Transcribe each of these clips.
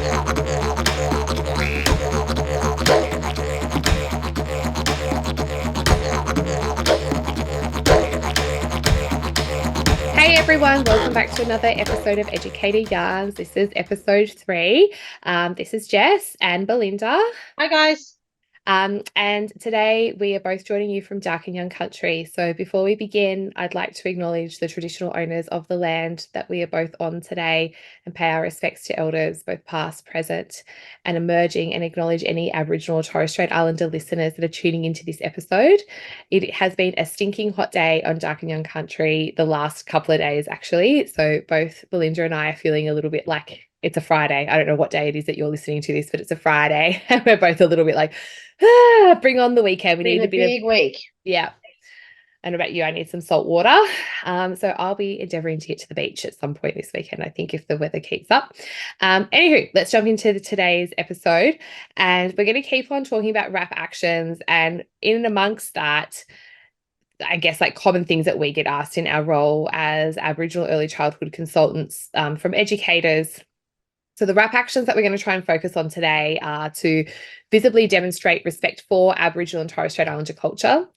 Hey everyone, welcome back to another episode of Educator Yarns. This is episode 3. This is Jess and Belinda. Hi guys. And today we are both joining you from Dark and Young Country. So before we begin, I'd like to acknowledge the traditional owners of the land that we are both on today and pay our respects to elders, both past, present, and emerging, and acknowledge any Aboriginal or Torres Strait Islander listeners that are tuning into this episode. It has been a stinking hot day on Dark and Young Country the last couple of days, actually. So both Belinda and I are feeling a little bit like it's a Friday. I don't know what day it is that you're listening to this, but it's a Friday. And we're both a little bit like, bring on the weekend. We need a big week. Yeah. And about you, I need some salt water. So I'll be endeavoring to get to the beach at some point this weekend, I think, if the weather keeps up. Anywho, let's jump into today's episode. And we're going to keep on talking about RAP actions. And in and amongst that, I guess like common things that we get asked in our role as Aboriginal early childhood consultants from educators. So the RAP actions that we're going to try and focus on today are to visibly demonstrate respect for Aboriginal and Torres Strait Islander culture,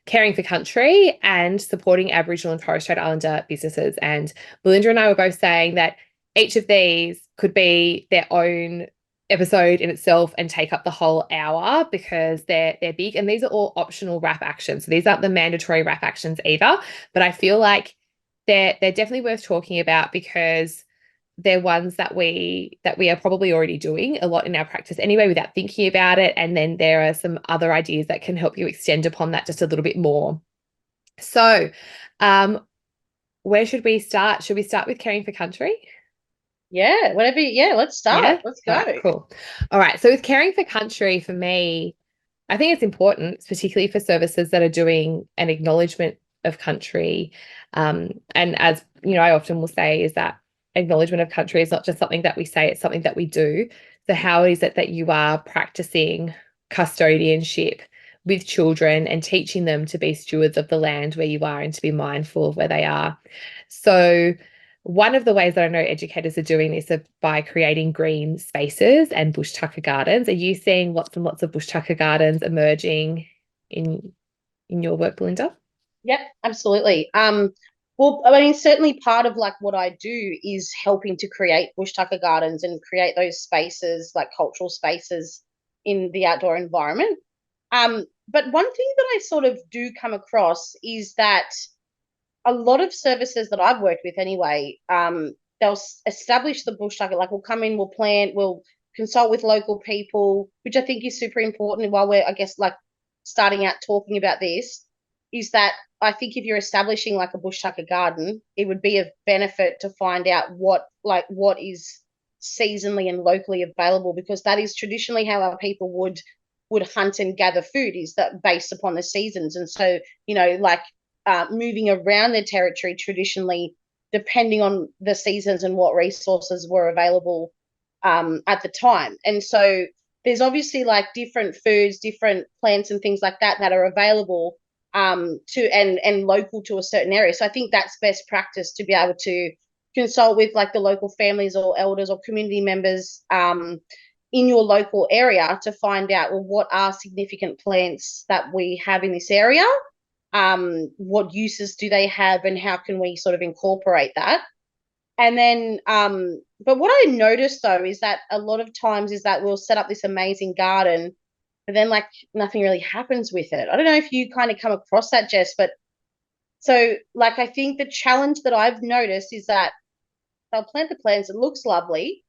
caring for country, and supporting Aboriginal and Torres Strait Islander businesses. And Belinda and I were both saying that each of these could be their own episode in itself and take up the whole hour because they're big, and these are all optional RAP actions. So these aren't the mandatory RAP actions either, but I feel like they're definitely worth talking about because they're ones that we are probably already doing a lot in our practice anyway without thinking about it. And then there are some other ideas that can help you extend upon that just a little bit more. So where should we start? Should we start with caring for country? Yeah, whatever. Yeah, let's start. Yeah? Let's go. All right, cool. All right. So with caring for country, for me, I think it's important, particularly for services that are doing an acknowledgement of country. And as you know, I often will say is that acknowledgement of country is not just something that we say, it's something that we do. So how is it that you are practicing custodianship with children and teaching them to be stewards of the land where you are and to be mindful of where they are? So one of the ways that I know educators are doing this is by creating green spaces and bush tucker gardens. Are you seeing lots and lots of bush tucker gardens emerging in your work, Belinda? Yep, absolutely. Well, I mean, certainly part of like what I do is helping to create bush tucker gardens and create those spaces, like cultural spaces in the outdoor environment. But one thing that I sort of do come across is that a lot of services that I've worked with anyway, they'll establish the bush tucker, like we'll come in, we'll plant, we'll consult with local people, which I think is super important while we're, I guess, like starting out talking about this, is that I think if you're establishing like a bush tucker garden, it would be of benefit to find out what is seasonally and locally available, because that is traditionally how our people would hunt and gather food, is that based upon the seasons. And so, you know, like moving around their territory traditionally, depending on the seasons and what resources were available at the time. And so there's obviously like different foods, different plants and things like that that are available to and local to a certain area. So I think that's best practice, to be able to consult with like the local families or elders or community members in your local area to find out, well, what are significant plants that we have in this area? What uses do they have, and how can we sort of incorporate that? And then, but what I noticed though is that a lot of times is that we'll set up this amazing garden, but then like nothing really happens with it. I don't know if you kind of come across that, Jess, but so like I think the challenge that I've noticed is that they'll plant the plants, it looks lovely,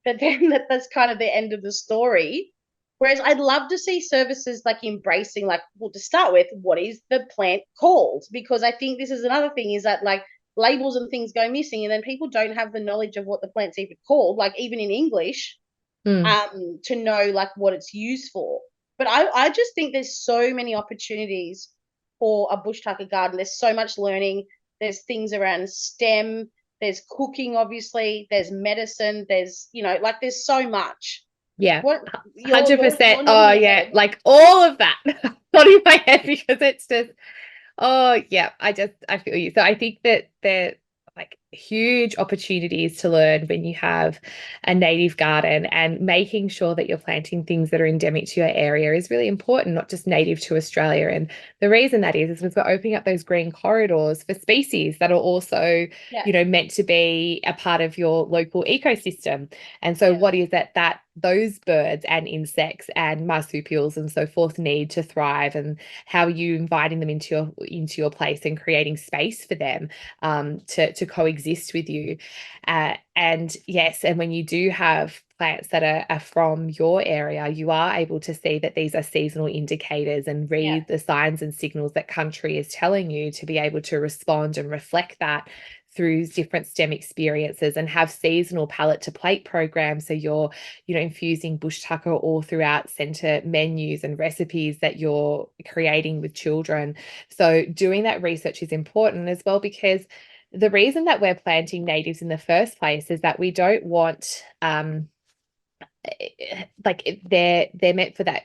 but then that's kind of the end of the story. Whereas I'd love to see services like embracing, like, well, to start with, what is the plant called? Because I think this is another thing, is that like labels and things go missing, and then people don't have the knowledge of what the plant's even called, like even in English, to know like what it's used for. But I just think there's so many opportunities for a bush tucker garden. There's so much learning. There's things around STEM. There's cooking, obviously. There's medicine. There's, you know, like there's so much. Yeah, What 100%. Oh, yeah, like all of that. Not in my head, because it's just, oh, yeah, I feel you. So I think that they're like huge opportunities to learn when you have a native garden, and making sure that you're planting things that are endemic to your area is really important, not just native to Australia. And the reason that is because we're opening up those green corridors for species that are also, meant to be a part of your local ecosystem. And so what is it that those birds and insects and marsupials and so forth need to thrive, and how are you inviting them into your place and creating space for them to coexist with you? And yes, and when you do have plants that are from your area, you are able to see that these are seasonal indicators and read the signs and signals that country is telling you, to be able to respond and reflect that through different STEM experiences, and have seasonal palette to plate programs. So you're, infusing bush tucker all throughout centre menus and recipes that you're creating with children. So doing that research is important as well, because the reason that we're planting natives in the first place is that we don't want like they're meant for that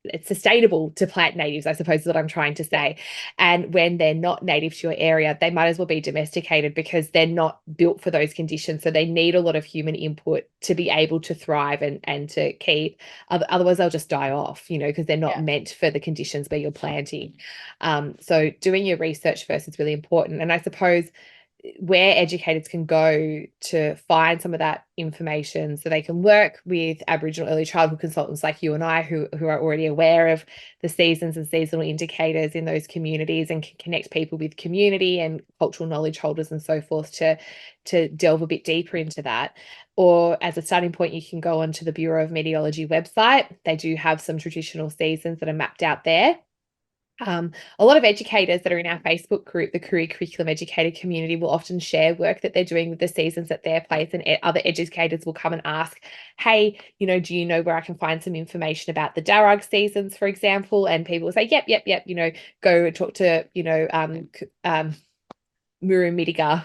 it's sustainable to plant natives, I suppose is what I'm trying to say. And when they're not native to your area, they might as well be domesticated, because they're not built for those conditions. So they need a lot of human input to be able to thrive and to keep, otherwise they'll just die off, because they're not meant for the conditions where you're planting. So doing your research first is really important. And I suppose where educators can go to find some of that information, so they can work with Aboriginal early childhood consultants like you and I, who are already aware of the seasons and seasonal indicators in those communities, and can connect people with community and cultural knowledge holders and so forth to delve a bit deeper into that. Or as a starting point, you can go onto the Bureau of Meteorology website. They do have some traditional seasons that are mapped out there. A lot of educators that are in our Facebook group, the Koori curriculum educator community, will often share work that they're doing with the seasons at their place, and other educators will come and ask, hey, do you know where I can find some information about the Darug seasons, for example? And people will say, yep, go and talk to, Murrumbidgee,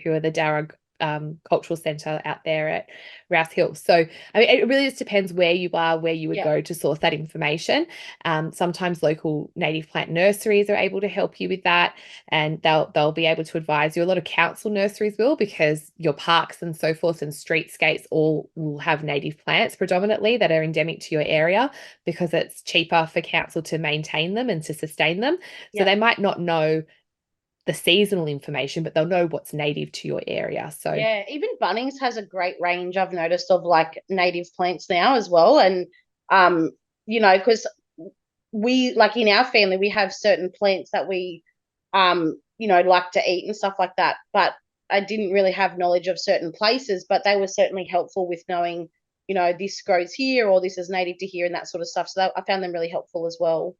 who are the Darug cultural centre out there at Rouse Hill. So I mean, it really just depends where you are, where you would go to source that information. Sometimes local native plant nurseries are able to help you with that, and they'll be able to advise you. A lot of council nurseries will, because your parks and so forth and streetscapes all will have native plants predominantly that are endemic to your area, because it's cheaper for council to maintain them and to sustain them. So they might not know the seasonal information, but they'll know what's native to your area. So even Bunnings has a great range, I've noticed, of like native plants now as well. And because we, like in our family, we have certain plants that we like to eat and stuff like that, but I didn't really have knowledge of certain places, but they were certainly helpful with knowing, this grows here or this is native to here and that sort of stuff. So I found them really helpful as well.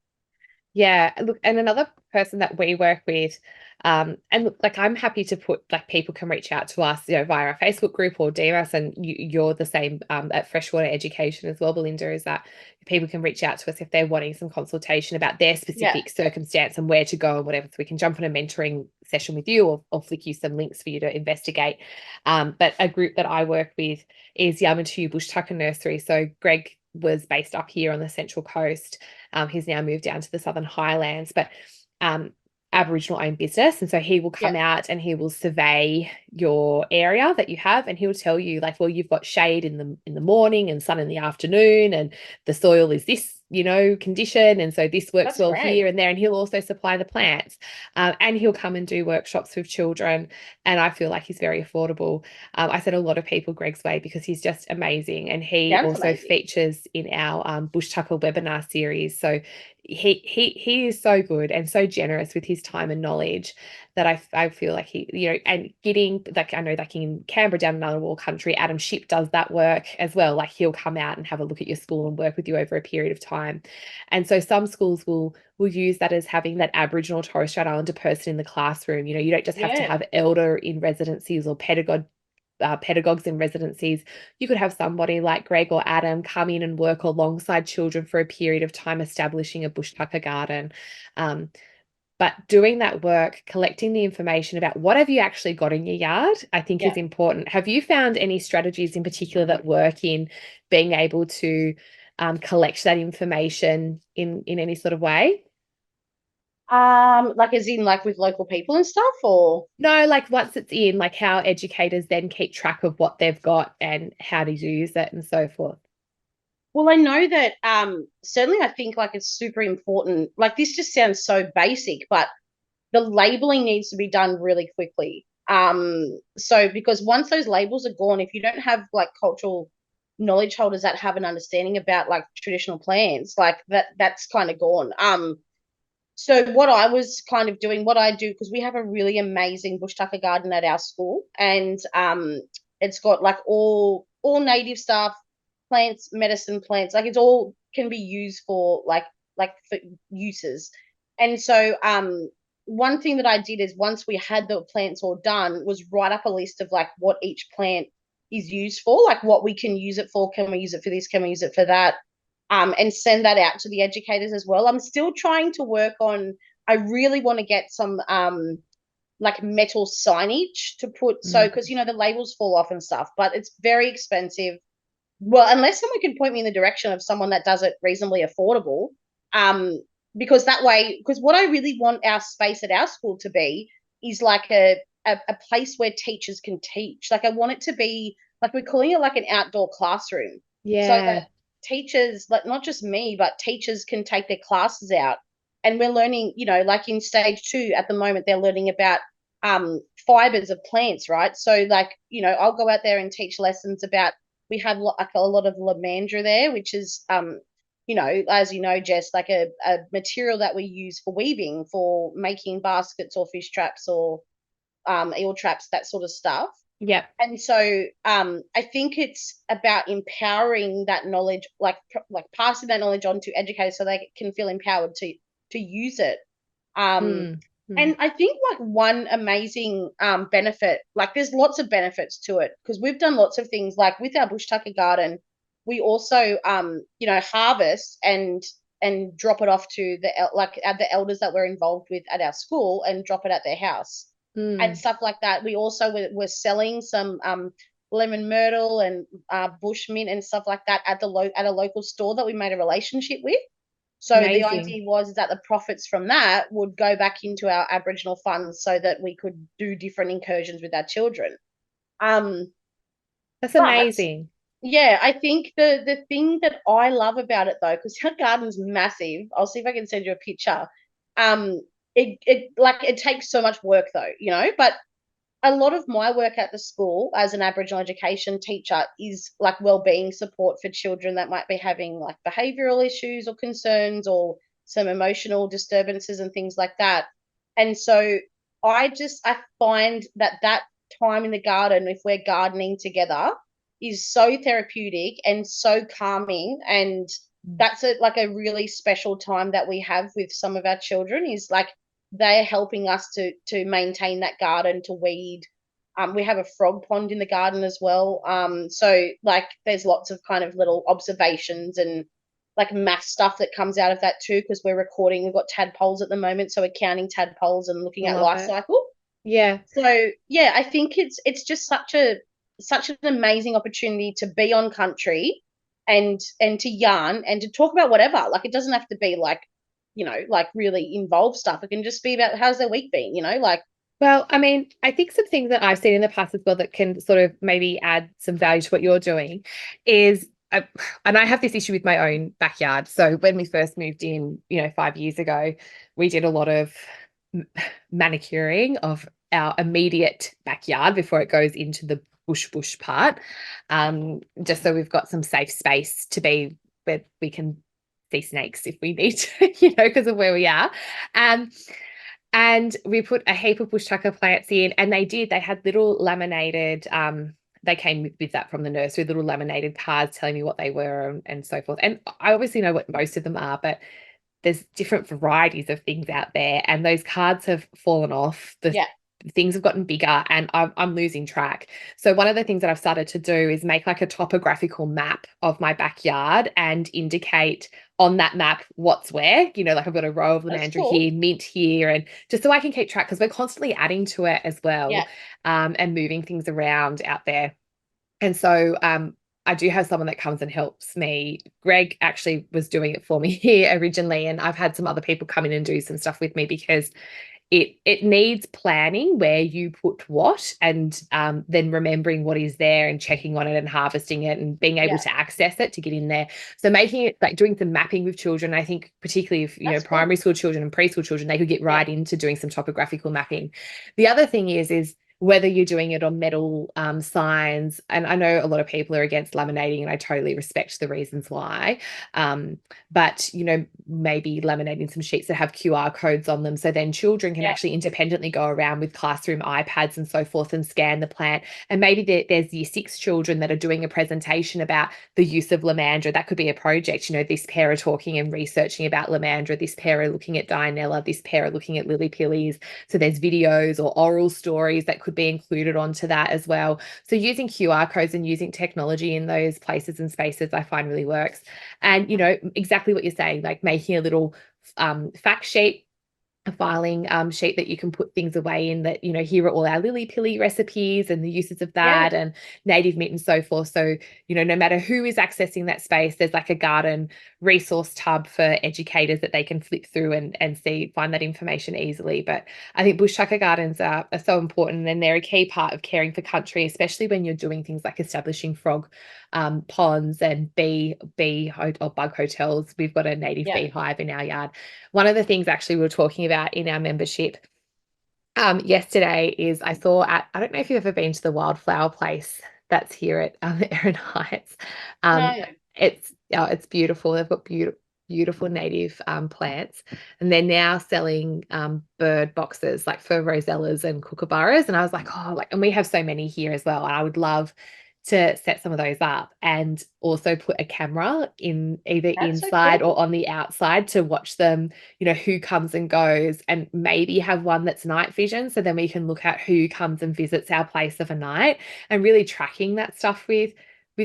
Yeah, look, and another person that we work with, and look, like I'm happy to put, like, people can reach out to us, via our Facebook group or DM us, and you're the same at Freshwater Education as well, Belinda, is that people can reach out to us if they're wanting some consultation about their specific circumstance and where to go and whatever. So we can jump on a mentoring session with you, or flick you some links for you to investigate. But a group that I work with is Yamatuyu Bush Tucker Nursery. So Greg was based up here on the Central Coast. He's now moved down to the Southern Highlands, but Aboriginal owned business. And so he will come out and he will survey your area that you have, and he'll tell you, like, well, you've got shade in the morning and sun in the afternoon, and the soil is this, condition, and so this works well here and there. And he'll also supply the plants, and he'll come and do workshops with children, and I feel like he's very affordable. I sent a lot of people Greg's way because he's just amazing, and he also features in our Bush Tucker webinar series. So he is so good and so generous with his time and knowledge that I feel like he, and getting, like, I know, like in Canberra, down in Ngunnawal country, Adam Ship does that work as well. Like, he'll come out and have a look at your school and work with you over a period of time. And so some schools will use that as having that Aboriginal Torres Strait Islander person in the classroom. You don't just have to have elder in residencies or pedagogues in residencies. You could have somebody like Greg or Adam come in and work alongside children for a period of time, establishing a bush tucker garden. But doing that work, collecting the information about what have you actually got in your yard, I think is important. Have you found any strategies in particular that work in being able to collect that information in any sort of way? Like as in like with local people and stuff, or No, like once it's in, like how educators then keep track of what they've got and how to use it and so forth. well, I know that certainly I think like it's super important. Like this just sounds so basic, but the labeling needs to be done really quickly. So because once those labels are gone, if you don't have like cultural knowledge holders that have an understanding about like traditional plants, like that's kind of gone. So what I was kind of doing, what I do, because we have a really amazing bush tucker garden at our school, and it's got like all native stuff, plants, medicine plants, like it's all can be used for like for uses. And so one thing that I did is once we had the plants all done, was write up a list of like what each plant is used for, like what we can use it for. Can we use it for this? Can we use it for that? And send that out to the educators as well. I'm still trying to work on. I really want to get some like metal signage to put, so Mm. because the labels fall off and stuff, but it's very expensive. Well, unless someone can point me in the direction of someone that does it reasonably affordable, um, because that way, because what I really want our space at our school to be is like a place where teachers can teach. Like I want it to be like we're calling it like an outdoor classroom, so that Yeah. teachers, like not just me, but teachers can take their classes out, and we're learning. Like in stage 2 at the moment, they're learning about fibers of plants, right? So like I'll go out there and teach lessons about, we have like a lot of lamandra there, which is as you know, Jess, like a material that we use for weaving, for making baskets or fish traps or eel traps, that sort of stuff. Yep. And so I think it's about empowering that knowledge, like passing that knowledge on to educators so they can feel empowered to use it. um Mm. Mm. and I think like one amazing benefit, like there's lots of benefits to it, because we've done lots of things like with our bush tucker garden. We also harvest and drop it off to the elders that we're involved with at our school, and drop it at their house and Mm. stuff like that. We also were selling some lemon myrtle and bush mint and stuff like that at a local store that we made a relationship with. So the Amazing. idea was that the profits from that would go back into our Aboriginal funds so that we could do different incursions with our children. Um, That's but amazing. yeah, I think the thing that I love about it though, because our garden's massive. I'll see if I can send you a picture. Um, it takes so much work though, but a lot of my work at the school as an Aboriginal education teacher is like well-being support for children that might be having like behavioral issues or concerns, or some emotional disturbances and things like that. And so I find that time in the garden, if we're gardening together, is so therapeutic and so calming. And that's like a really special time that we have with some of our children, is like they're helping us to maintain that garden, to weed. We have a frog pond in the garden as well. So like there's lots of kind of little observations and like math stuff that comes out of that too, because we're recording. We've got tadpoles at the moment, so we're counting tadpoles and looking at Love life it. cycle. Yeah. So yeah, I think it's just such an amazing opportunity to be on country, and to yarn and to talk about whatever. Like it doesn't have to be like like really involved stuff. It can just be about how's their week been, like Well, I mean, I think some things that I've seen in the past as well that can sort of maybe add some value to what you're doing is, and I have this issue with my own backyard. So when we first moved in, 5 years ago, we did a lot of manicuring of our immediate backyard before it goes into the bush part, just so we've got some safe space to be where we can see snakes if we need to, because of where we are. Um, and we put a heap of bush tucker plants in, and they had little laminated, they came with that from the nursery, little laminated cards telling me what they were, and so forth. And I obviously know what most of them are, but there's different varieties of things out there, and those cards have fallen off. The yeah, things have gotten bigger, and I'm losing track. So one of the things that I've started to do is make like a topographical map of my backyard and indicate on that map what's where, like I've got a row of that's lavender cool. here, mint here, and just so I can keep track, because we're constantly adding to it as Yeah, well, and moving things around out there. And so I do have someone that comes and helps me. Greg actually was doing it for me here originally, and I've had some other people come in and do some stuff with me because it needs planning where you put what, and then remembering what is there and checking on it and harvesting it and being able to access it to get in there. So making it like doing some mapping with children, I think particularly if you know primary school children and preschool children, they could get right into doing some topographical mapping. The other thing is whether you're doing it on metal signs, and I know a lot of people are against laminating, and I totally respect the reasons why. But you know, maybe laminating some sheets that have QR codes on them, so then children can actually independently go around with classroom iPads and so forth and scan the plant. And maybe there's year 6 children that are doing a presentation about the use of lomandra. That could be a project. You know, this pair are talking and researching about lomandra, this pair are looking at dianella, this pair are looking at lily pillies. So there's videos or oral stories that could be included onto that as well. So using QR codes and using technology in those places and spaces, I find really works. And, you know, exactly what you're saying, like making a little fact sheet, a filing sheet that you can put things away in, that, you know, here are all our lily pilly recipes and the uses of that and native meat and so forth. So, you know, no matter who is accessing that space, there's like a garden resource tub for educators that they can flip through and see, find that information easily. But I think bush tucker gardens are so important, and they're a key part of caring for country, especially when you're doing things like establishing frog ponds and bee or bug hotels. We've got a native beehive in our yard. One of the things actually we were talking about in our membership yesterday is I saw I don't know if you've ever been to the wildflower place that's here at Erin Heights. No. It's beautiful. They've got beautiful native plants, and they're now selling bird boxes like for rosellas and kookaburras. And I was like, oh, like, and we have so many here as well, and I would love to set some of those up and also put a camera in either inside or on the outside to watch them, you know, who comes and goes, and maybe have one that's night vision, so then we can look at who comes and visits our place of a night, and really tracking that stuff with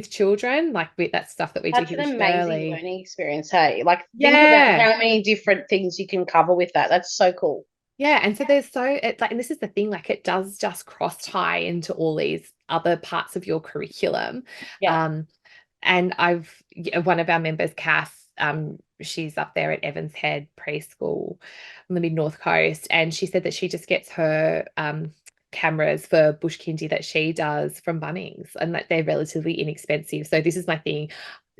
children, like with that stuff that we do. That's an amazing learning experience. Hey, like think about how many different things you can cover with that. That's so cool. Yeah, and so there's it's like, and this is the thing, like it does just cross tie into all these other parts of your curriculum. And one of our members, Kath, she's up there at Evans Head Preschool on the mid North Coast, and she said that she just gets her cameras for bush kindy that she does from Bunnings, and that they're relatively inexpensive. So this is my thing.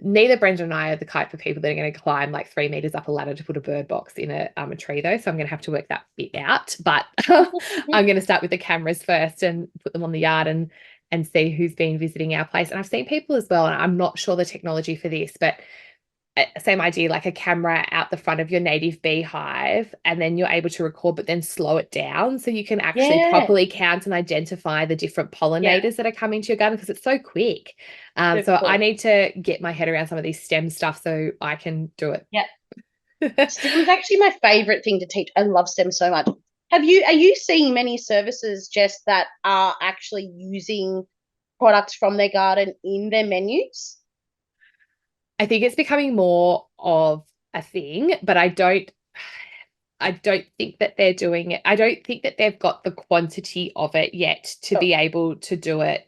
Neither Brenda and I are the type of people that are going to climb like 3 meters up a ladder to put a bird box in a tree, though. So I'm going to have to work that bit out. But I'm going to start with the cameras first and put them on the yard and see who's been visiting our place. And I've seen people as well, and I'm not sure the technology for this, but same idea, like a camera out the front of your native beehive, and then you're able to record, but then slow it down so you can actually properly count and identify the different pollinators that are coming to your garden, because it's so quick. So I need to get my head around some of these STEM stuff so I can do it. STEM is actually my favorite thing to teach. I love STEM so much. Are you seeing many services, Jess, that are actually using products from their garden in their menus? I think it's becoming more of a thing, but I don't think that they're doing it. I don't think that they've got the quantity of it yet to be able to do it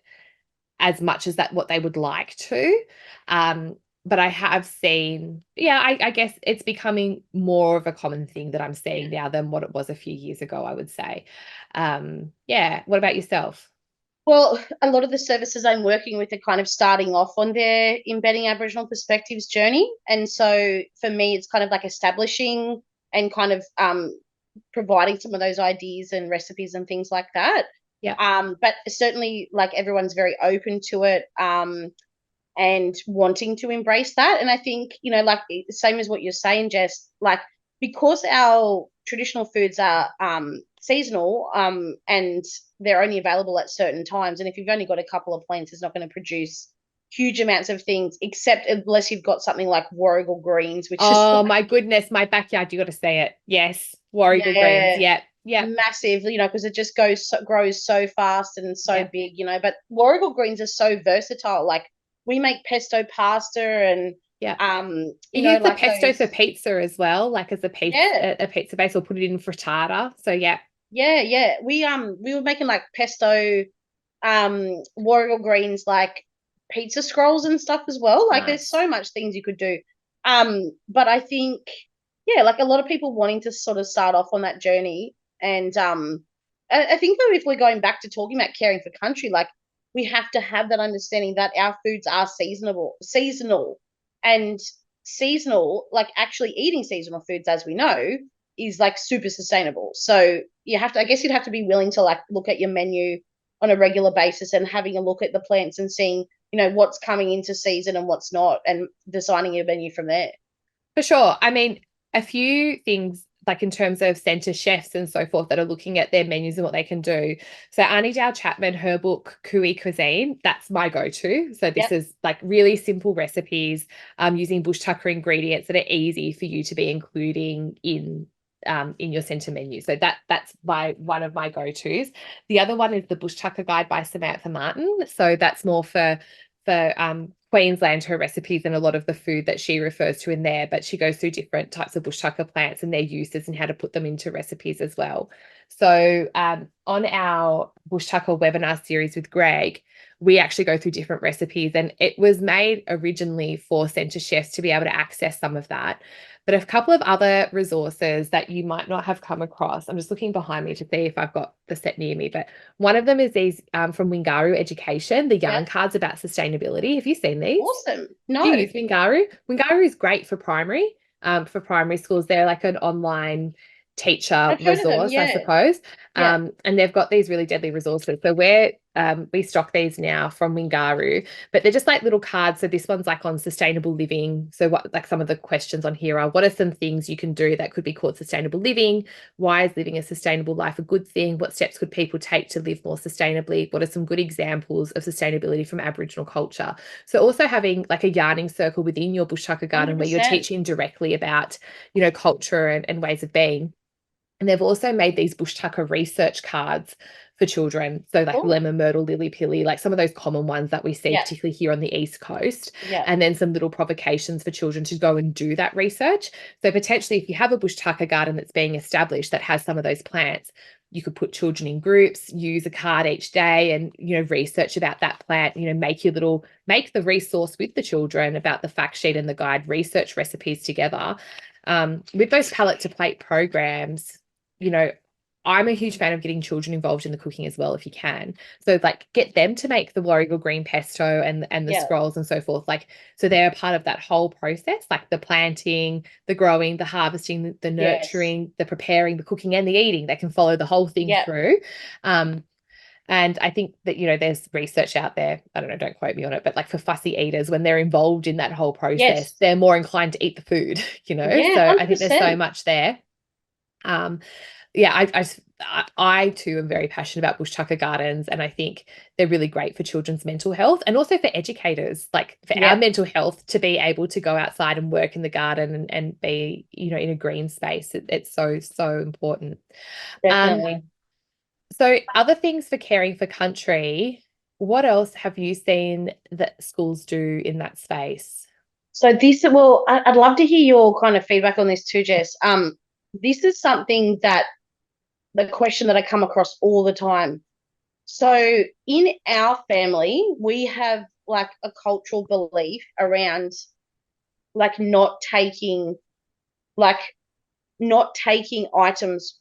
as much as what they would like to. But I have seen, I guess it's becoming more of a common thing that I'm seeing now than what it was a few years ago, I would say. What about yourself? Well, a lot of the services I'm working with are kind of starting off on their embedding Aboriginal perspectives journey. And so for me, it's kind of like establishing and kind of providing some of those ideas and recipes and things like that. But certainly, like, everyone's very open to it and wanting to embrace that. And I think, you know, like, same as what you're saying, Jess, like, because our traditional foods are seasonal and they're only available at certain times, and if you've only got a couple of plants, it's not going to produce huge amounts of things, except unless you've got something like warrigal greens, which my goodness, my backyard, you got to say it. Yes, warrigal greens. Massive, you know, because it just grows so fast and so big, you know. But warrigal greens are so versatile. Like, we make pesto pasta, and you use the pesto for pizza as well, like as a pizza base, or put it in frittata. So we were making like pesto warrigal greens, like pizza scrolls and stuff as well. Like Nice. there's so much things you could do. But I think, yeah, like a lot of people wanting to sort of start off on that journey. And I think though, if we're going back to talking about caring for country, like we have to have that understanding that our foods are seasonal, and seasonal, like actually eating seasonal foods, as we know, is like super sustainable. So you have to, I guess you'd have to be willing to like look at your menu on a regular basis and having a look at the plants and seeing, you know, what's coming into season and what's not, and designing your menu from there. For sure. I mean, a few things like in terms of centre chefs and so forth that are looking at their menus and what they can do. So Annie Dow Chapman, her book Koori Cuisine, that's my go-to. So this is like really simple recipes using bush tucker ingredients that are easy for you to be including in your centre menu. So that's one of my go-tos. The other one is the Bush Tucker Guide by Samantha Martin. So that's more for Queensland, her recipes and a lot of the food that she refers to in there, but she goes through different types of bush tucker plants and their uses and how to put them into recipes as well. So on our bush tucker webinar series with Greg, we actually go through different recipes, and it was made originally for centre chefs to be able to access some of that. But a couple of other resources that you might not have come across, I'm just looking behind me to see if I've got the set near me, but one of them is these from Wingaru Education, the yarn cards about sustainability. Have you seen these? Awesome. No. Do you use Wingaru? Wingaru is great for primary schools. They're like an online teacher resource, I suppose. And they've got these really deadly resources. So we stock these now from Wingaru, but they're just like little cards. So this one's like on sustainable living. So what, like some of the questions on here are, what are some things you can do that could be called sustainable living? Why is living a sustainable life a good thing? What steps could people take to live more sustainably? What are some good examples of sustainability from Aboriginal culture? So also having like a yarning circle within your bush tucker garden 100%. Where you're teaching directly about, you know, culture and ways of being. And they've also made these bush tucker research cards for children. So like lemon myrtle, lily pilly, like some of those common ones that we see, particularly here on the East Coast. And then some little provocations for children to go and do that research. So potentially if you have a bush tucker garden that's being established that has some of those plants, you could put children in groups, use a card each day and, you know, research about that plant, you know, make the resource with the children about the fact sheet and the guide, research recipes together. With those palette to plate programs, you know, I'm a huge fan of getting children involved in the cooking as well, if you can. So like get them to make the warrigal green pesto and the scrolls and so forth. Like, so they're a part of that whole process, like the planting, the growing, the harvesting, the nurturing, the preparing, the cooking and the eating. They can follow the whole thing through. And I think that, you know, there's research out there, I don't know, don't quote me on it, but like for fussy eaters, when they're involved in that whole process, they're more inclined to eat the food, you know? So 100%. I think there's so much there. I too am very passionate about bush tucker gardens, and I think they're really great for children's mental health and also for educators, like for our mental health, to be able to go outside and work in the garden and be, you know, in a green space. It's so important. Definitely. So other things for caring for country, what else have you seen that schools do in that space? So I'd love to hear your kind of feedback on this too, Jess. This is something that the question that I come across all the time. So in our family, we have like a cultural belief around like not taking items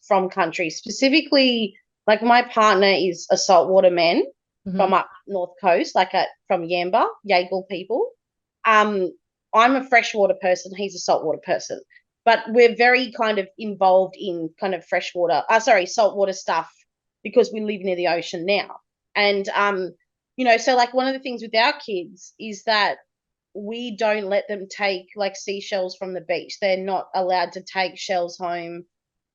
from countries. Specifically, like my partner is a saltwater man from up north coast, from Yamba, Yagle people. I'm a freshwater person. He's a saltwater person. But we're very kind of involved in kind of saltwater stuff because we live near the ocean now. And, you know, so like one of the things with our kids is that we don't let them take like seashells from the beach. They're not allowed to take shells home.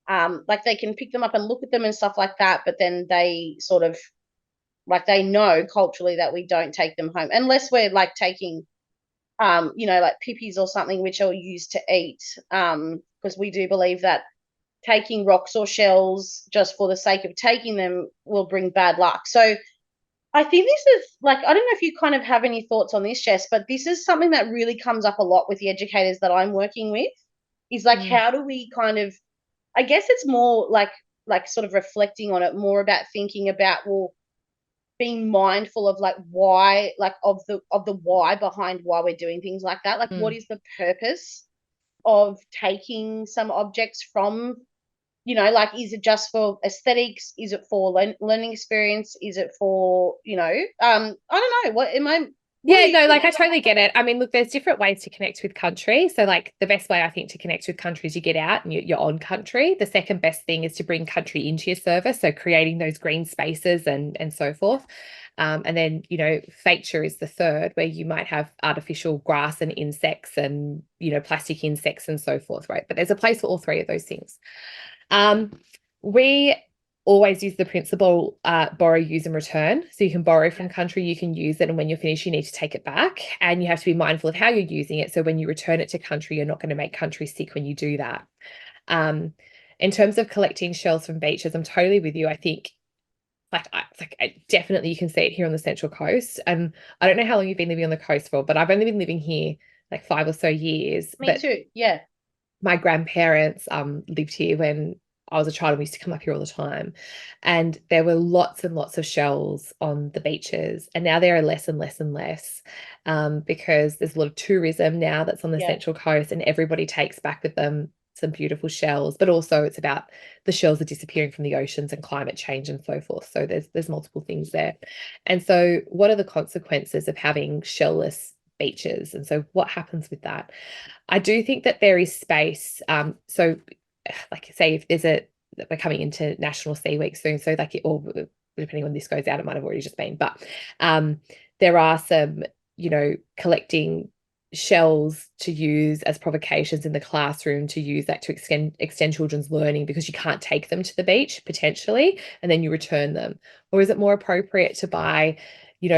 Like they can pick them up and look at them and stuff like that, but then they sort of like they know culturally that we don't take them home unless we're like taking you know, like pippies or something which are used to eat, because we do believe that taking rocks or shells just for the sake of taking them will bring bad luck. So I think this is like, I don't know if you kind of have any thoughts on this, Jess, but this is something that really comes up a lot with the educators that I'm working with, is like how do we kind of, I guess it's more like sort of reflecting on it, more about thinking about, well, being mindful of like why, like of the why behind why we're doing things like that. Like, what is the purpose of taking some objects from, like, is it just for aesthetics? Is it for learning experience? Is it for, I don't know. What do Yeah, you no, think? like I totally get it. I mean, look, there's different ways to connect with country. So, like, the best way I think to connect with country is you get out and you're on country. The second best thing is to bring country into your service. So, creating those green spaces and so forth. And then, feature is the third, where you might have artificial grass and insects and, plastic insects and so forth, right? But there's a place for all three of those things. We always use the principle borrow, use and return. So you can borrow from country, you can use it, and when you're finished you need to take it back, and you have to be mindful of how you're using it, so when you return it to country you're not going to make country sick when you do that. In terms of collecting shells from beaches, I'm totally with you. I think definitely you can see it here on the Central Coast, and I don't know how long you've been living on the coast for, but I've only been living here like 5 or so years. Me too. Yeah. My grandparents lived here when I was a child, and we used to come up here all the time. And there were lots and lots of shells on the beaches. And now there are less and less and less, because there's a lot of tourism now that's on the Central Coast, and everybody takes back with them some beautiful shells. But also it's about the shells are disappearing from the oceans and climate change and so forth. So there's multiple things there. And so what are the consequences of having shellless beaches? And so what happens with that? I do think that there is space. So, like, say, if we're coming into National Sea Week soon, so like, or depending on this goes out, it might have already just been, but there are some, collecting shells to use as provocations in the classroom, to use that to extend children's learning, because you can't take them to the beach potentially and then you return them. Or is it more appropriate to buy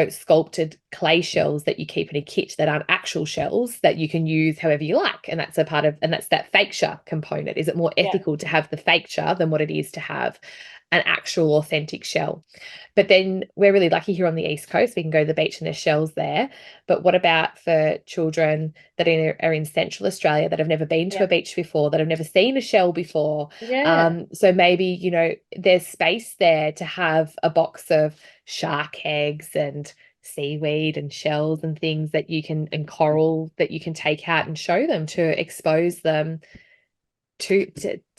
sculpted clay shells that you keep in a kit that aren't actual shells that you can use however you like? And that's that's that faketure component. Is it more ethical to have the faketure than what it is to have an actual authentic shell? But then we're really lucky here on the East Coast. We can go to the beach and there's shells there. But what about for children that are in Central Australia that have never been to a beach before, that have never seen a shell before? So maybe, there's space there to have a box of shark eggs and seaweed and shells and things that you can, and coral that you can take out and show them, to expose them to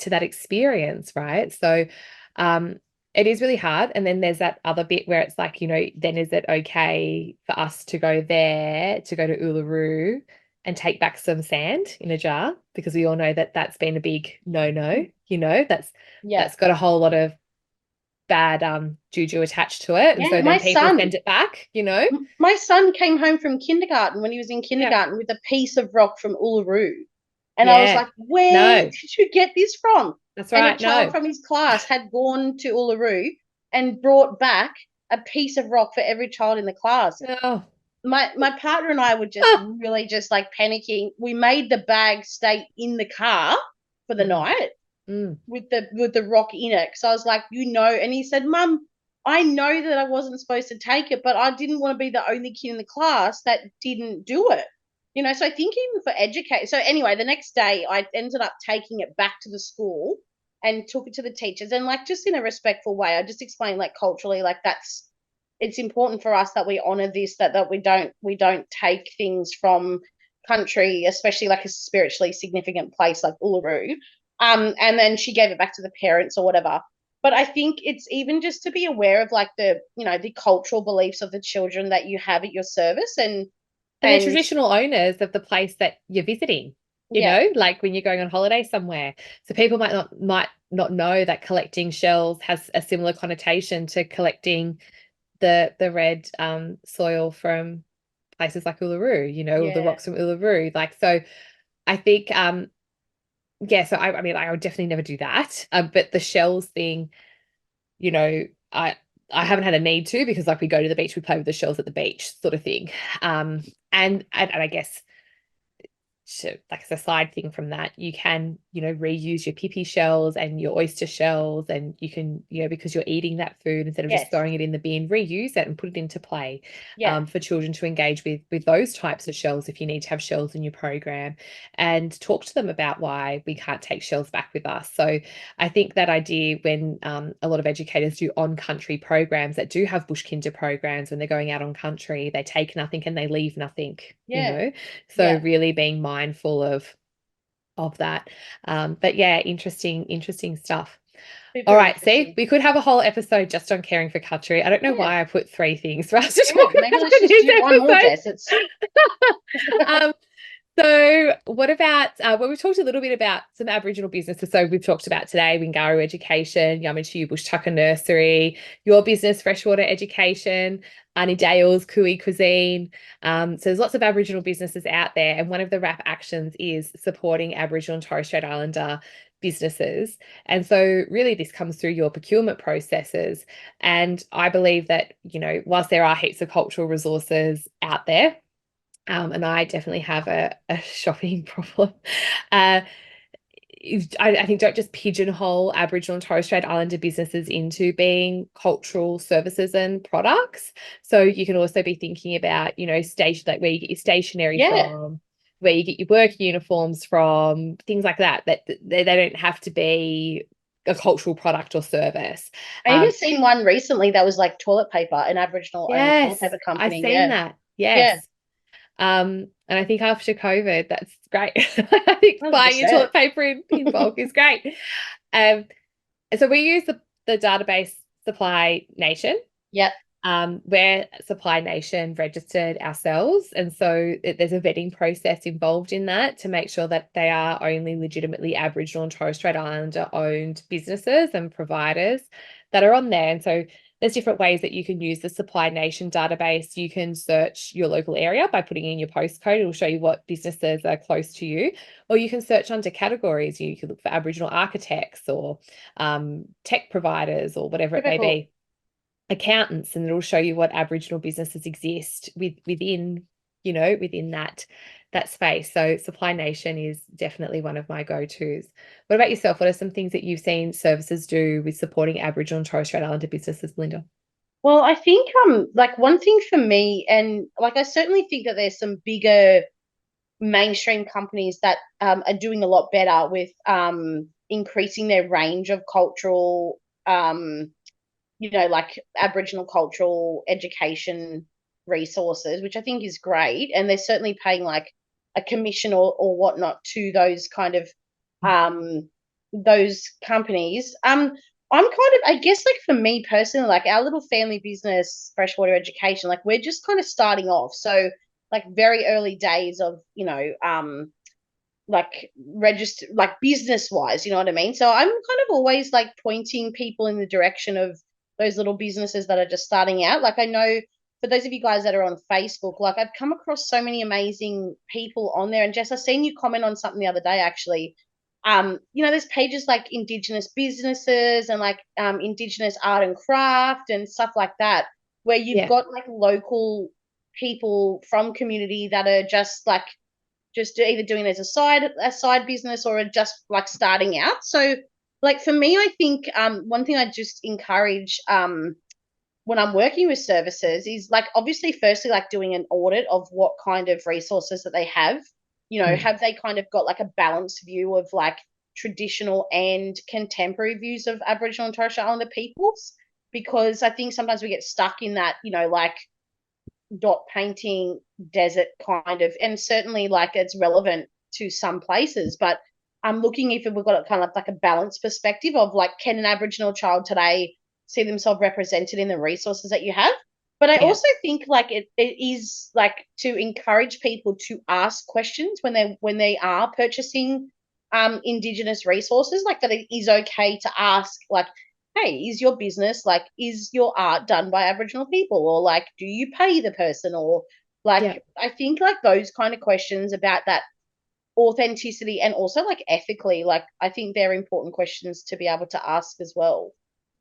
that experience, right? So it is really hard. And then there's that other bit where it's like, then is it okay for us to go there, to go to Uluru and take back some sand in a jar? Because we all know that that's been a big no-no, that's got a whole lot of bad juju attached to it. And so then people send it back, My son came home from kindergarten, when he was in kindergarten, with a piece of rock from Uluru. And I was like, where did you get this from? That's right. And a child from his class had gone to Uluru and brought back a piece of rock for every child in the class. Oh. My partner and I were just really just like panicking. We made the bag stay in the car for the night with the rock in it. So I was like, and he said, Mum, I know that I wasn't supposed to take it, but I didn't want to be the only kid in the class that didn't do it. So I think even for educate. So anyway, the next day I ended up taking it back to the school and took it to the teachers, and like, just in a respectful way, I just explained, like, culturally, like, it's important for us that we honor this, that we don't take things from country, especially like a spiritually significant place like Uluru. And then she gave it back to the parents or whatever. But I think it's even just to be aware of like the cultural beliefs of the children that you have at your service, and the traditional owners of the place that you're visiting, like when you're going on holiday somewhere. So people might not know that collecting shells has a similar connotation to collecting the red soil from places like Uluru, or the rocks from Uluru. Like, so I think, so I mean, I would definitely never do that. But the shells thing, I haven't had a need to, because like we go to the beach, we play with the shells at the beach, sort of thing. And I guess like as a side thing from that, you can, reuse your pipi shells and your oyster shells, and you can, because you're eating that food, instead of just Yes. throwing it in the bin, reuse it and put it into play, Yeah. for children to engage with those types of shells if you need to have shells in your program, and talk to them about why we can't take shells back with us. So I think that idea, when a lot of educators do on-country programs that do have bush kinder programs, when they're going out on country, they take nothing and they leave nothing, Yeah. so Yeah. really being mindful of that. But yeah, interesting stuff. All Super right, see, interesting. we could have a whole episode just on caring for country. I don't know Yeah. why I put 3 things for us to Yeah. talk Maybe about let's in just this do one more, episode. Jess. It's um, so what about, well, we've talked a little bit about some Aboriginal businesses. So we've talked about today Wingaru Education, Yamatji Bush Tucker Nursery, your business, Freshwater Education, Auntie Dale's Koori Cuisine. So there's lots of Aboriginal businesses out there. And one of the RAP actions is supporting Aboriginal and Torres Strait Islander businesses. And so really this comes through your procurement processes. And I believe that, whilst there are heaps of cultural resources out there, and I definitely have a shopping problem. Uh, I think don't just pigeonhole Aboriginal and Torres Strait Islander businesses into being cultural services and products. So you can also be thinking about, station, like where you get your stationery yeah. from, where you get your work uniforms from, things like that, that they don't have to be a cultural product or service. I even seen one recently that was like toilet paper, an Aboriginal owned toilet Yes, paper I've company. seen Yeah. that. Yeah. Yes. And I think after COVID, that's great. I think buying your 100%. toilet paper in bulk is great. Um, so we use the database Supply Nation. Yep. We're Supply Nation registered ourselves. And so there's a vetting process involved in that to make sure that they are only legitimately Aboriginal and Torres Strait Islander owned businesses and providers that are on there. And so there's different ways that you can use the Supply Nation database. You can search your local area by putting in your postcode. It'll show you what businesses are close to you. Or you can search under categories. You can look for Aboriginal architects or tech providers or whatever it Super may cool. be, accountants, and it'll show you what Aboriginal businesses exist within that space. So Supply Nation is definitely one of my go-tos. What about yourself? What are some things that you've seen services do with supporting Aboriginal and Torres Strait Islander businesses, Belinda? Well, I think like one thing for me, and like I certainly think that there's some bigger mainstream companies that are doing a lot better with increasing their range of cultural like Aboriginal cultural education resources, which I think is great. And they're certainly paying like a commission or whatnot to those kind of those companies. I'm kind of, I guess, like for me personally, like our little family business, Freshwater Education, like we're just kind of starting off. So like very early days of, like register, like business wise, you know what I mean? So I'm kind of always like pointing people in the direction of those little businesses that are just starting out. Like I know for those of you guys that are on Facebook, like I've come across so many amazing people on there. And Jess, I seen you comment on something the other day actually. There's pages like Indigenous businesses and like Indigenous art and craft and stuff like that, where you've Yeah. got like local people from community that are just either doing it as a side business or just like starting out. So like for me, I think one thing I just encourage when I'm working with services is like obviously firstly like doing an audit of what kind of resources that they have. Mm. Have they kind of got like a balanced view of like traditional and contemporary views of Aboriginal and Torres Strait Islander peoples? Because I think sometimes we get stuck in that, like dot painting desert kind of, and certainly like it's relevant to some places, but I'm looking if we've got a kind of like a balanced perspective of like, can an Aboriginal child today see themselves represented in the resources that you have? But I Yeah. also think like it is like to encourage people to ask questions when they are purchasing Indigenous resources, like that it is okay to ask like, hey, is your business like, is your art done by Aboriginal people, or like do you pay the person, or Yeah. like I think like those kind of questions about that authenticity and also like ethically, like I think they're important questions to be able to ask as well.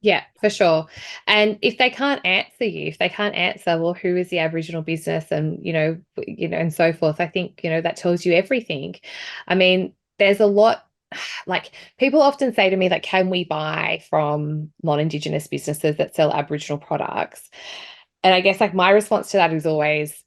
Yeah, for sure. And if they can't answer you, if they can't answer, well, who is the Aboriginal business and, and so forth, I think, that tells you everything. I mean, there's a lot, like people often say to me, like, can we buy from non-Indigenous businesses that sell Aboriginal products? And I guess like my response to that is always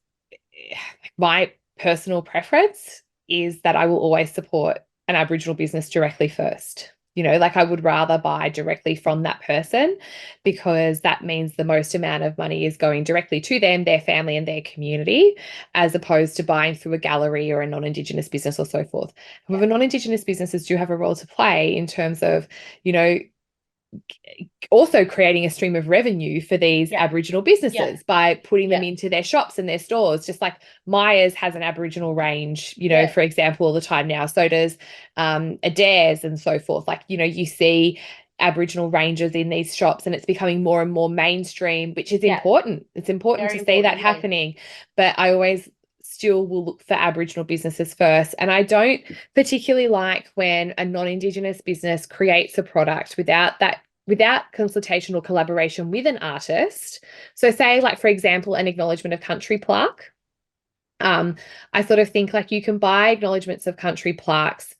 my personal preference is that I will always support an Aboriginal business directly first. Like I would rather buy directly from that person because that means the most amount of money is going directly to them, their family, and their community, as opposed to buying through a gallery or a non-Indigenous business or so forth. However, non-Indigenous businesses do have a role to play in terms of, you know, also creating a stream of revenue for these Aboriginal businesses by putting them into their shops and their stores. Just like Myers has an Aboriginal range, for example, all the time now. So does Adair's and so forth. Like, you see Aboriginal ranges in these shops and it's becoming more and more mainstream, which is important. It's important to see that happening. But I always still will look for Aboriginal businesses first. And I don't particularly like when a non-Indigenous business creates a product without consultation or collaboration with an artist. So say, like, for example, an acknowledgement of country plaque. I sort of think like you can buy acknowledgements of country plaques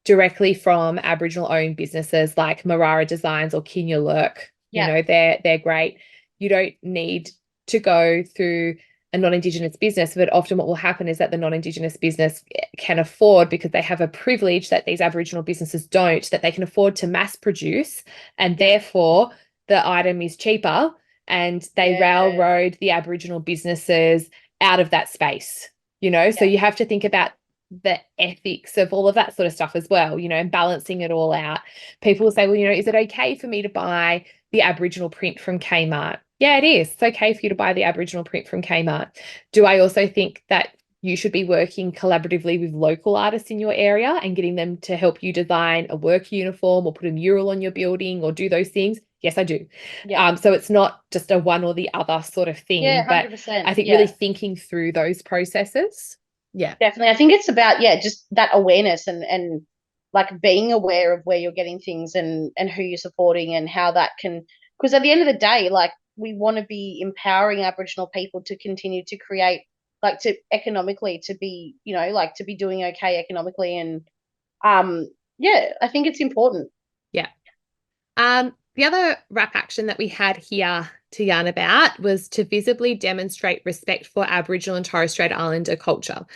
directly from Aboriginal owned businesses like Marara Designs or Kinya Lurk. They're great. You don't need to go through a non-Indigenous business, but often what will happen is that the non-Indigenous business can afford, because they have a privilege that these Aboriginal businesses don't, that they can afford to mass produce, and therefore the item is cheaper, and they railroad the Aboriginal businesses out of that space, So you have to think about the ethics of all of that sort of stuff as well, and balancing it all out. People will say, well, is it okay for me to buy the Aboriginal print from Kmart? Yeah, it is. It's okay for you to buy the Aboriginal print from Kmart. Do I also think that you should be working collaboratively with local artists in your area and getting them to help you design a work uniform or put a mural on your building or do those things? Yes, I do. So it's not just a one or the other sort of thing. Yeah, 100%. But I think really thinking through those processes. Yeah, definitely. I think it's about, just that awareness and like being aware of where you're getting things and who you're supporting and how that can, because at the end of the day, like, we want to be empowering Aboriginal people to continue to create, like, to economically, to be, like, to be doing okay economically. And I think it's important. Yeah. The other wrap action that we had here to yarn about was to visibly demonstrate respect for Aboriginal and Torres Strait Islander culture.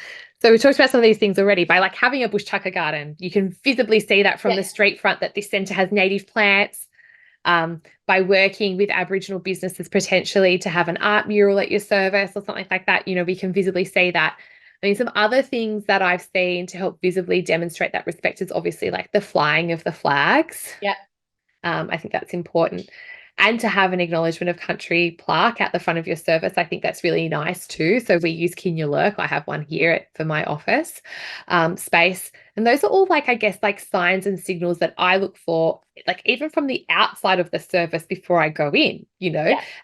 So we talked about some of these things already. By like having a bush tucker garden, you can visibly see that from the street front that this centre has native plants. By working with Aboriginal businesses potentially to have an art mural at your service or something like that, we can visibly see that. I mean, some other things that I've seen to help visibly demonstrate that respect is obviously like the flying of the flags. I think that's important. And to have an acknowledgement of country plaque at the front of your service, I think that's really nice too. So we use Kinya Lurk. I have one here for my office space. And those are all like, I guess, like signs and signals that I look for, like even from the outside of the service before I go in,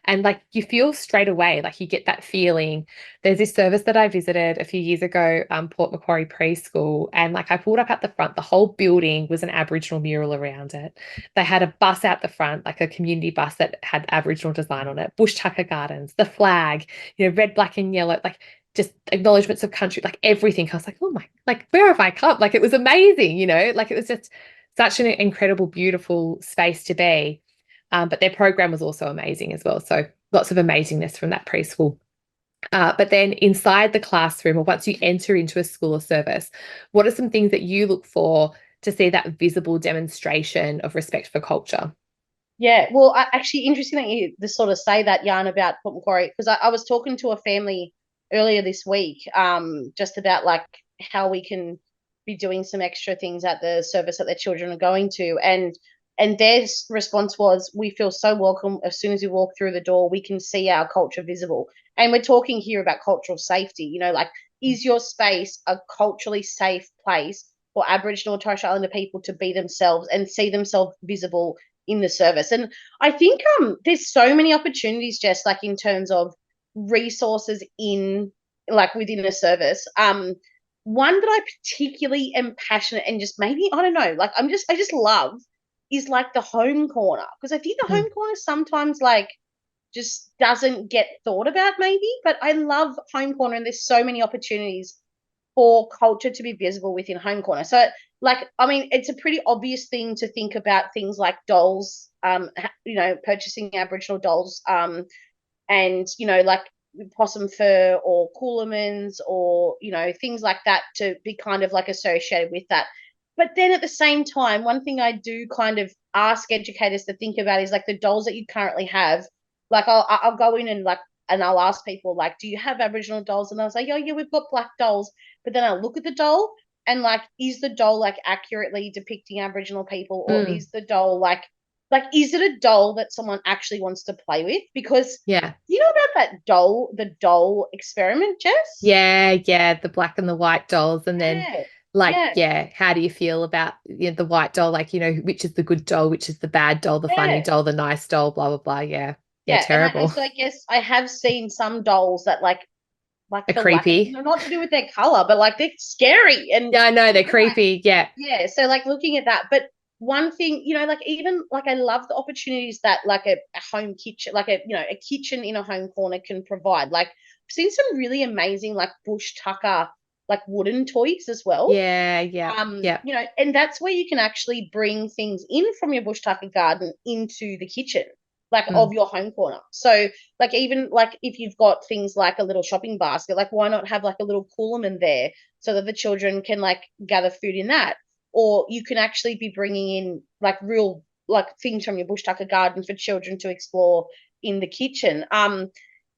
and like you feel straight away, like you get that feeling. There's this service that I visited a few years ago, Port Macquarie Preschool, and like I pulled up at the front, the whole building was an Aboriginal mural around it. They had a bus out the front, like a community bus that had Aboriginal design on it, bush tucker gardens, the flag, red, black and yellow, like just acknowledgements of country, like everything. I was like, oh my, like where have I come? Like it was amazing, like it was just such an incredible, beautiful space to be. But their program was also amazing as well. So lots of amazingness from that preschool. But then inside the classroom, or once you enter into a school or service, what are some things that you look for to see that visible demonstration of respect for culture? Yeah, well, actually, interesting that you just sort of say that, yarn about Port Macquarie, because I was talking to a family earlier this week, just about like how we can be doing some extra things at the service that their children are going to, and their response was, we feel so welcome. As soon as we walk through the door, we can see our culture visible. And we're talking here about cultural safety, like, is your space a culturally safe place for Aboriginal and Torres Strait Islander people to be themselves and see themselves visible in the service? And I think there's so many opportunities, Jess, like in terms of resources in, like, within a service. One that I particularly am passionate and just maybe, I don't know, like I just love is like the home corner, because I think the Mm. home corner sometimes like just doesn't get thought about maybe, but I love home corner, and there's so many opportunities for culture to be visible within home corner. So like, I mean, it's a pretty obvious thing to think about things like dolls, you know, purchasing Aboriginal dolls, and, you know, like possum fur or coolamans or, you know, things like that to be kind of like associated with that. But then at the same time, one thing I do kind of ask educators to think about is like the dolls that you currently have. Like I'll go in and like, and I'll ask people like, do you have Aboriginal dolls? And they'll say, oh yeah, we've got black dolls. But then I'll look at the doll and like, is the doll like accurately depicting Aboriginal people, or Mm. is the doll like is it a doll that someone actually wants to play with? Because Yeah. you know about that doll, the doll experiment, Jess? Yeah, yeah, the black and the white dolls. And then Yeah. like, Yeah. yeah, how do you feel about, you know, the white doll? Like, you know, which is the good doll, which is the bad doll, the funny Yeah. doll, the nice doll, blah, blah, blah. Yeah. Yeah, Yeah. And terrible. so I guess I have seen some dolls that like They're for lack of, creepy. not to do with their color, but like they're scary. And Yeah, I know, they're I'm like, creepy. Yeah. yeah, so like looking at that, but one thing, you know, like even like I love the opportunities that like a home kitchen, like a, you know, a kitchen in a home corner can provide. Like I've seen some really amazing like bush tucker like wooden toys as well. Yeah, yeah, yeah. You know, and that's where you can actually bring things in from your bush tucker garden into the kitchen, like of Mm. your home corner. So like even like if you've got things like a little shopping basket, like why not have like a little coolerman there so that the children can like gather food in that? Or you can actually be bringing in like real like things from your bush tucker garden for children to explore in the kitchen.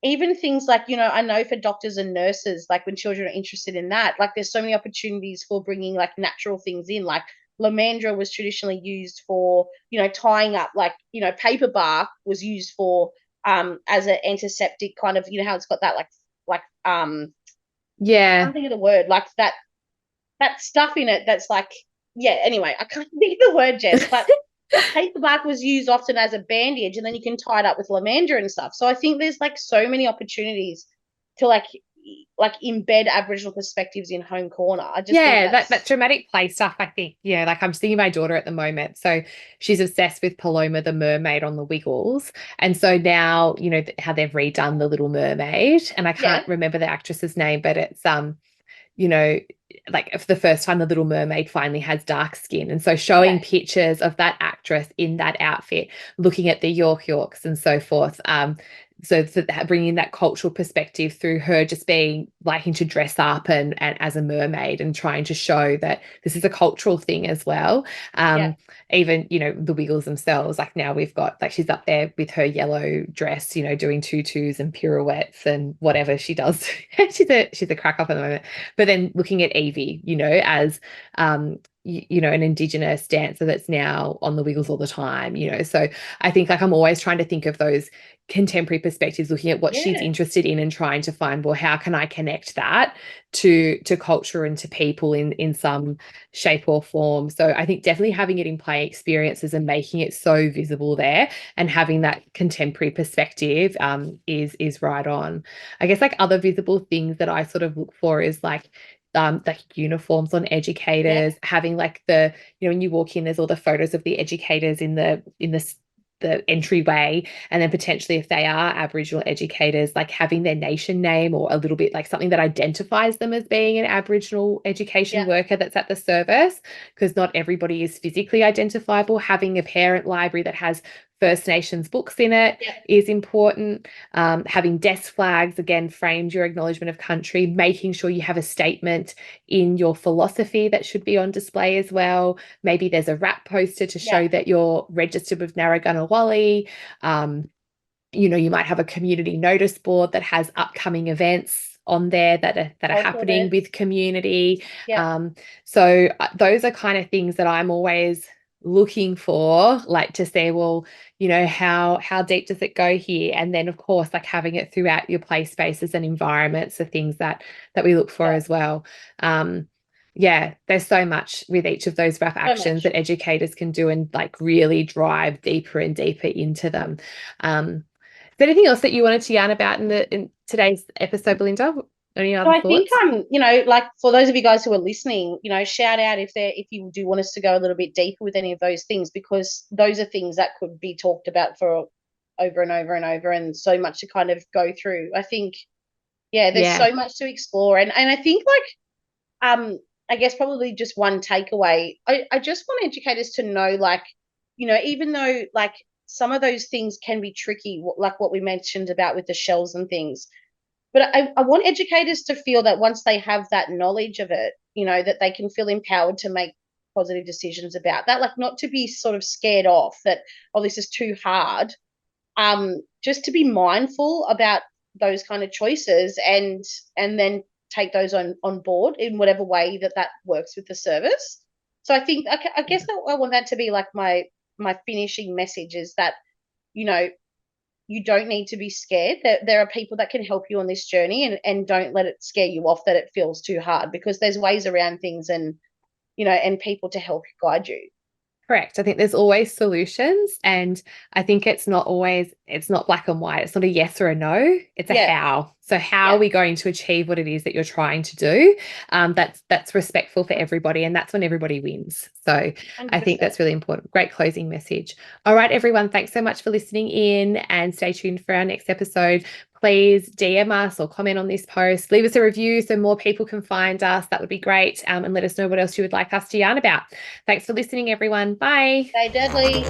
Even things like, you know, I know for doctors and nurses, like when children are interested in that, like there's so many opportunities for bringing like natural things in. Like lamandra was traditionally used for, you know, tying up, like, you know, paper bark was used for as an antiseptic kind of, you know how it's got that like I Yeah. can't think of the word, like that stuff in it that's like, yeah, anyway, I can't think of the word, Jess, but paper bark was used often as a bandage, and then you can tie it up with lamandra and stuff. So I think there's like so many opportunities to like embed Aboriginal perspectives in home corner. I just think Yeah, that that's dramatic play stuff, I think. Yeah, like I'm seeing my daughter at the moment. So she's obsessed with Paloma the mermaid on the Wiggles. And so now, you know, how they've redone the Little Mermaid. And I yeah, can't remember the actress's name, but it's you know, like for the first time, the Little Mermaid finally has dark skin. And so showing okay, pictures of that actress in that outfit, looking at the Yorks and so forth. So bringing that cultural perspective through her just being liking to dress up and as a mermaid and trying to show that this is a cultural thing as well. yeah, Even, you know, the Wiggles themselves, like now we've got, like she's up there with her yellow dress, you know, doing tutus and pirouettes and whatever she does. she's a crack up at the moment. But then looking at Evie, you know, as you know, an Indigenous dancer that's now on the Wiggles all the time, you know. So I think like I'm always trying to think of those contemporary perspectives, looking at what she's yeah, interested in and trying to find, well, how can I connect that to culture and to people in some shape or form. So I think definitely having it in play experiences and making it so visible there and having that contemporary perspective is right on. I guess like other visible things that I sort of look for is like uniforms on yeah, educators, having like the, you know, when you walk in, there's all the photos of the educators in the entryway, and then potentially if they are Aboriginal educators, like having their nation name or a little bit like something that identifies them as being an Aboriginal education yeah, worker that's at the service, because not everybody is physically identifiable. Having a parent library that has First Nations books in it yeah, is important. Having desk flags, again, framed your acknowledgement of country, making sure you have a statement in your philosophy that should be on display as well. Maybe there's a wrap poster to yeah, show that you're registered with Narragansett. You know, you might have a community notice board that has upcoming events on there that are cultural happening events, with community. yeah, So those are kind of things that I'm always looking for, like to say, well, you know, how deep does it go here? And then of course, like having it throughout your play spaces and environments are things that we look for yeah, as well. Yeah, there's so much with each of those rough so actions much. that educators can do and like really drive deeper and deeper into them. Is there anything else that you wanted to yarn about in today's episode, Belinda? Any So other I think thoughts? like for those of you guys who are listening, shout out if you do want us to go a little bit deeper with any of those things, because those are things that could be talked about for over and over and over, and so much to kind of go through. I think, yeah, there's Yeah. so much to explore. And I think I guess probably just one takeaway. I just want educators to know, even though like some of those things can be tricky, like what we mentioned about with the shells and things, but I want educators to feel that once they have that knowledge of it, that they can feel empowered to make positive decisions about that, like not to be sort of scared off that, oh, this is too hard. Just to be mindful about those kind of choices, and then take those on board in whatever way that works with the service. So I think, I guess that I want that to be like my finishing message, is that, you know, you don't need to be scared. There are people that can help you on this journey, and don't let it scare you off that it feels too hard, because there's ways around things, and people to help guide you. Correct. I think there's always solutions, and I think it's not black and white. It's not a yes or a no. It's a Yeah. how. So how Yeah. are we going to achieve what it is that you're trying to do? That's respectful for everybody, and that's when everybody wins. So I think 100%. that's really important. Great closing message. All right, everyone. Thanks so much for listening in, and stay tuned for our next episode. Please DM us or comment on this post. Leave us a review so more people can find us. That would be great. And let us know what else you would like us to yarn about. Thanks for listening, everyone. Bye. Stay deadly.